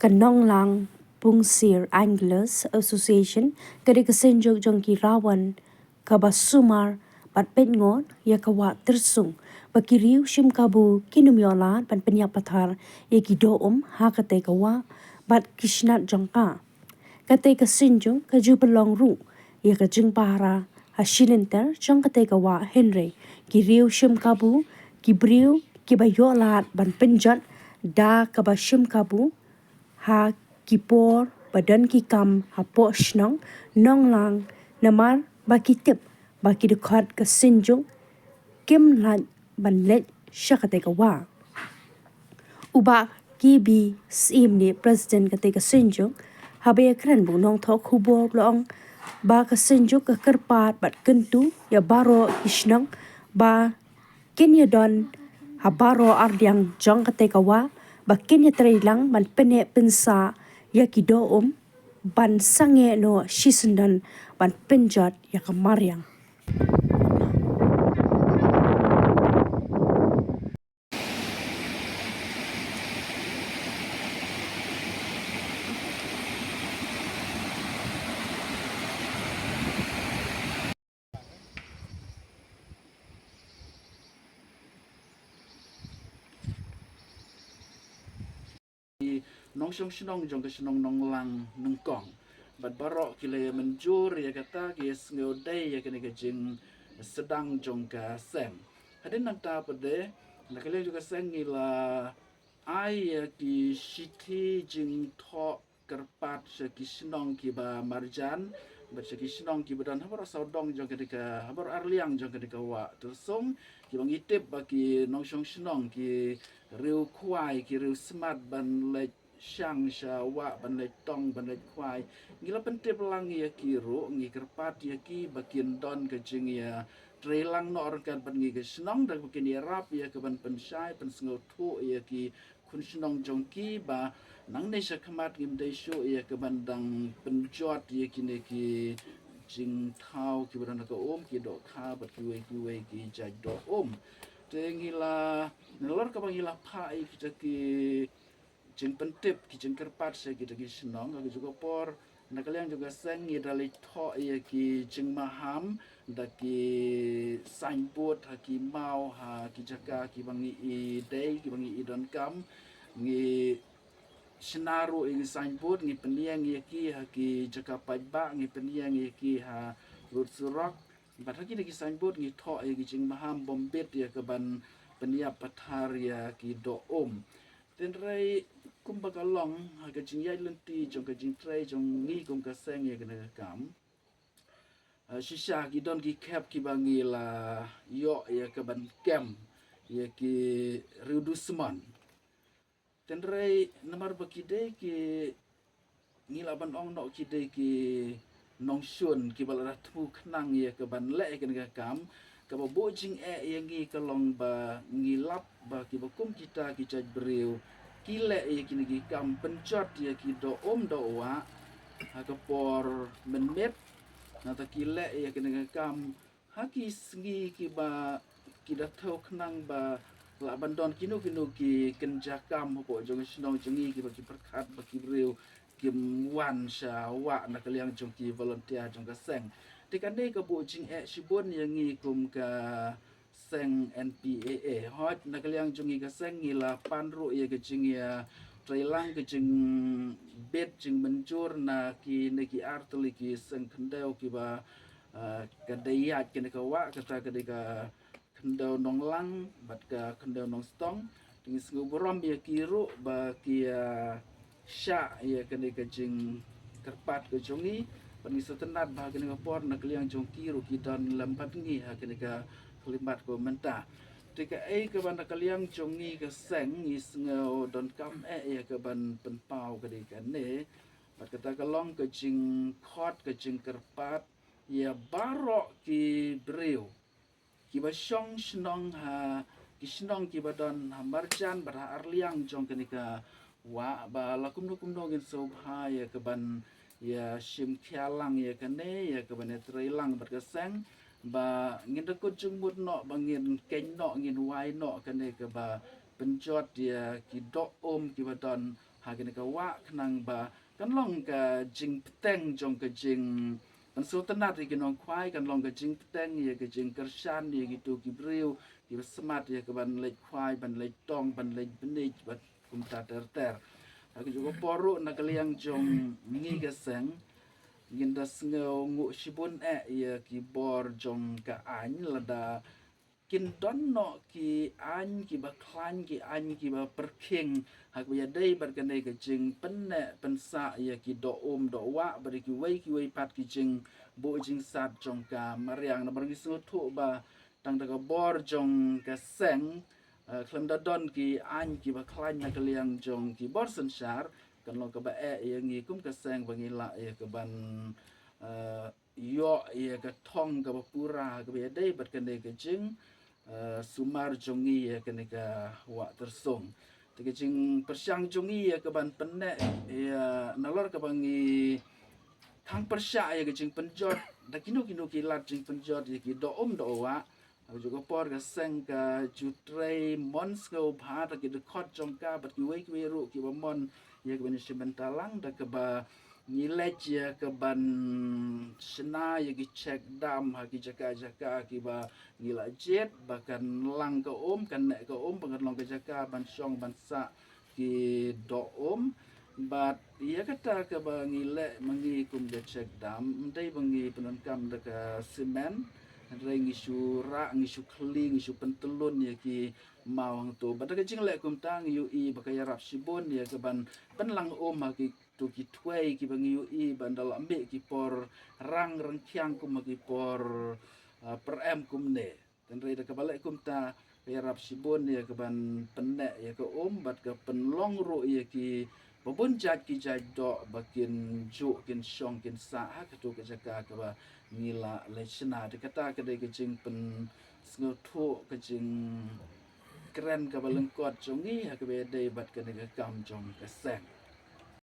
Kanong lang Pungsir Anglers Association kadi kesenjok jong ki rawan kabasumar pat pengon ya kawa tersung bakiriu shim kabu kinumyola pan penyapathar ya ki doom ha kate kawa bat kishnat jongka kate kesenjok kaju pelong ru ya kajeng para hashilenter jong kate kawa Henry kiriu shim kabu kibriu kibayolat ban penjat da kabashim kabu ha kipor badan kikam ha po shnong nong lang namar baki tip baki dekat ke sinjung kim lan ban let syakate kawa uba kibi sim ni president kate ke sinjung habe kran bu nong thok hubo long ba ke sinjung ke kerpat bat kentu ya baro ishnong ba kenya don ha baro ardiang jong kate kawa bakin ya terilang man pene pensa ya kidoom ban sange no shisundan ban penjat ya kemaryang. Nong shnong jong ke shnong nong lang nong kong bat barok kile menjur ya kata ki sngodai ya kene kejing sedang jong ka seng hadin nang ta pede nak kile juga seng ila ai ya ki shiti jing tho kerpat se ki shnong ki ba marjan bat se ki shnong ki badan habar saudong jong ketika habar arliang jong ketika wa tersong ki bang itip ba ki nong shnong ki riu kwai ki riu smart ban lek syang sha wa ban lek tong ban lek kwai ngila pentip lang ya ki ru ngi kerpat ya ki bakin don ke jing ya trelang no orang kan ban ngi ke snong dak bakin ya rap ya ke ban pensai pen sngo thu ya ki kun snong jong ki ba nang ne sha khamat gim dai shu ya ke ban dang penjot ya ki ne ki jing thau ki ban ka ki do kha bat ki we ki jaj do te ngila nelor ka bang ngila pha i ki jeng pentip ki jeng kerpat se kita ki senong ki juga por nak kalian juga seng i dali tho ya ki jeng maham da ki signboard ha ki mau ha ki jaka ki bangi i day ki bangi i don kam ngi senaru i signboard ngi peniang ya ki ha ki jaka paiba ngi peniang ya ki ha rut surok bat ha ki signboard ngi tho ya ki jeng maham bombet ya ke ban peniap pathar ya ki do tenrai kum bagalong ha jing yai lenti jong ka jing trai jong ngi kum ka seng ye kana kam shisha ki don ki kep ki bangi la yo ye ka ban kem ye ki reducement tenrai namar bakide ki ngila ban ong no ki de ki nong shun ki bala thu khnang ye ka ban le kana kam ka bo jing ye ngi ka long ba ngilap ba ki bakum kita ki chaj breu kile ye kini ki kam pencot ye ki do wa ha ka por menmet na ta kile ye kini kam ha ki sngi ki ba ki da thau khnang ba la bandon kinu ki kenja kam po jong snong jengi ki ba ki perkhat ba ki breu ki wan sha wa na kaliang jong ki volunteer jong ka seng tikane ka bo jing shibon ye ngi kum ka seng NPAA hot nakaliang jungi ka seng ngila panru ye ke jing ya trailang ke jing bet jing menjur na ki neki artli ki seng kendau ki ba kadayat ke ka wa kata ka kendau nong lang bat ka kendau nong stong tingi sengu borom ye kiru ba ki sha ye ke jing kerpat ke jungi pani setenat ba ke ka por nakaliang jong kiru ki dan lampat ngi ha ke ka kelimat ko menta tika ke ban kaliang jongi ke seng is ngau don kam ya ke ban penpau ke kan ne bat kata kalong ke jing khot ke jing kerpat ya barok ki breu ki ba shong snong ha ki snong ki badon ha marjan bar arliang jong ke ka wa ba lakum no gen so ha ya ke ban ya shim khialang ya ke ne ya ke ban trailang bat ke seng ba ngin ko jumut no bangin ken no ngin wai no kane ke ba penjot dia ki do ki badon hagin ka wa knang ba kan long ka jing peteng jong ka jing kan sultanat ki nong kwai kan long ka jing peteng ye ka jing kershan ye gitu ki briu ki semat ye ka ban lek kwai ban lek tong ban lek benik bat kum ta ter aku juga poru na kaliang jong ngi ka seng ginda sngeu ngu shibun ye ki bor jong ka an lada kin don no ki an ki ba klan ki an ki ba perking hak ya dei bar kan dei ka jing penne pensa ya ki do do wa bar ki wei pat ki jing bo jing sat jong ka mariang na bar ki su thu ba tang da ka bor jong ka seng klem da don ki an ki ba klan na ka liang jong ki bor sen shar kan lo ka ba ya ngi kum ka seng ba ngi la ya ka ban yo ya ka thong ka ba pura ka ba dei bar kan dei ka jing sumar jongi ya kenika wa tersung tiga jing persyang jongi ya ke ban penne ya nalor ke bangi kang persya ya ke jing penjot da kinu kilat jing penjot ya ki do wa aku juga por ke seng ke jutrei mons ke bha da ki de khot jong ka bat ki wei ru ki ba mon ya ke ban simentalang da ke ba nilej ya ke ban sena ya ki cek dam ha ki jaka ki ba ngila jet bahkan lang ke kan nek ke bangan long ke jaka ban syong ban sa ki do bat ia kata ke ba ngile mangi kum de cek dam ndai bangi penon kam de ke semen ndai ngisu ra ngisu kling ngisu pentelun ya ki mawang tu bat ke jing le kum tang yu i ba ya rap sibon ya ke ban lang ha ki tu ki twei ki bangi yu i ban dal ambe ki por rang rengkyang kum ki por per em kum ne dan rei da kabalik kum ta ya rap sibon ya ke ban penek ya ke bat ke penlong ro ya ki babun jat ki jat do bakin ju kin syong kin sa ha ke tu ke jaka ke ba ngila le sena de kata ke de ke jing pen sngo thu ke jing keren ke balengkot jongi ha ke be de bat ke ne ke kam jong ke seng